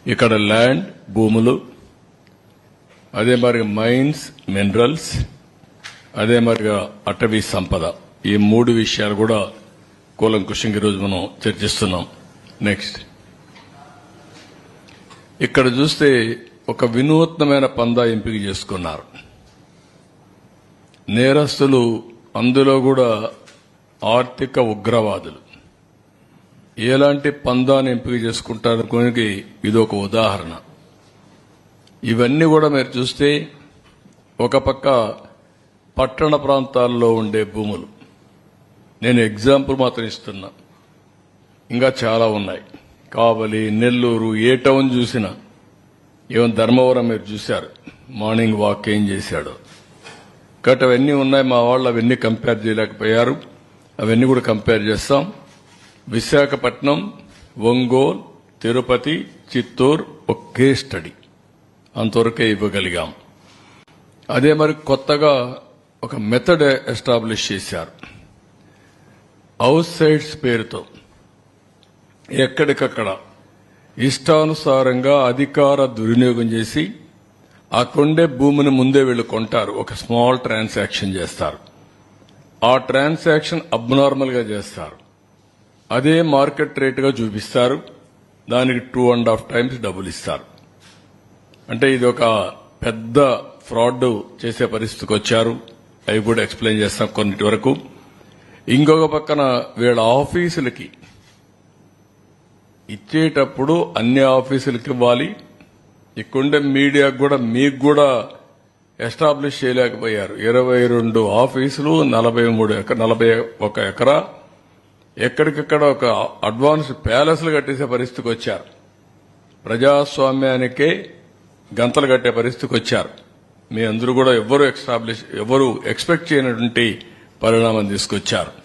ఇక్కడ ల్యాండ్ భూములు, అదే మరి మైన్స్ మినరల్స్, అదే మరిగా అటవీ సంపద, ఈ మూడు విషయాలు కూడా కూలంకుషంగా ఈరోజు మనం చర్చిస్తున్నాం. నెక్స్ట్ ఇక్కడ చూస్తే ఒక వినూత్నమైన పందా ఎంపిక చేసుకున్నారు నేరస్తులు, అందులో కూడా ఆర్థిక ఉగ్రవాదులు. ఎలాంటి పందాన్ని ఎంపిక చేసుకుంటారనుకోనికి ఇదొక ఉదాహరణ. ఇవన్నీ కూడా మీరు చూస్తే ఒక పక్క పట్టణ ప్రాంతాల్లో ఉండే భూములు, నేను ఎగ్జాంపుల్ మాత్రం ఇస్తున్నా, ఇంకా చాలా ఉన్నాయి. కావలి, నెల్లూరు, ఏ టౌన్ చూసినా, ఈవెన్ ధర్మవరం మీరు చూశారు, మార్నింగ్ వాక్ ఏం చేశాడు. కాబట్టి అవన్నీ ఉన్నాయి. మా వాళ్ళు అవన్నీ కంపేర్ చేయలేకపోయారు, అవన్నీ కూడా కంపేర్ చేస్తాం. విశాఖపట్నం, ఒంగోలు, తిరుపతి, చిత్తూరు ఒకే స్టడీ, అంతవరకే ఇవ్వగలిగాం. అదే మరి కొత్తగా ఒక మెథడ్ ఎస్టాబ్లిష్ చేశారు. హౌస్ సైట్స్ పేరుతో ఎక్కడికక్కడ ఇష్టానుసారంగా అధికార దుర్వినియోగం చేసి ఆ కొండే భూమిని ముందే వీళ్ళు కొంటారు. ఒక స్మాల్ ట్రాన్సాక్షన్ చేస్తారు. ఆ ట్రాన్సాక్షన్ అబ్నార్మల్ గా చేస్తారు. అదే మార్కెట్ రేటుగా చూపిస్తారు. దానికి 2.5 times డబ్బులు ఇస్తారు. అంటే ఇది ఒక పెద్ద ఫ్రాడ్ చేసే పరిస్థితికి వచ్చారు. అవి కూడా ఎక్స్ప్లెయిన్ చేస్తాం కొన్నిటి వరకు. ఇంకొక పక్కన వీళ్ళ ఆఫీసులకి ఇచ్చేటప్పుడు అన్ని ఆఫీసులకి ఇవ్వాలి. ఇక్కడుండే మీడియాకు కూడా మీకు కూడా ఎస్టాబ్లిష్ చేయలేకపోయారు. 22 ఆఫీసులు, 41 ఎకరా, ఎక్కడికక్కడ ఒక అడ్వాన్స్ ప్యాలెస్లు కట్టేసే పరిస్థితికి వచ్చారు. ప్రజాస్వామ్యానికే గంతలు కట్టే పరిస్థితికి వచ్చారు. మీ అందరూ కూడా ఎవరు ఎక్స్పెక్ట్ చేయనటువంటి పరిణామం తీసుకొచ్చారు.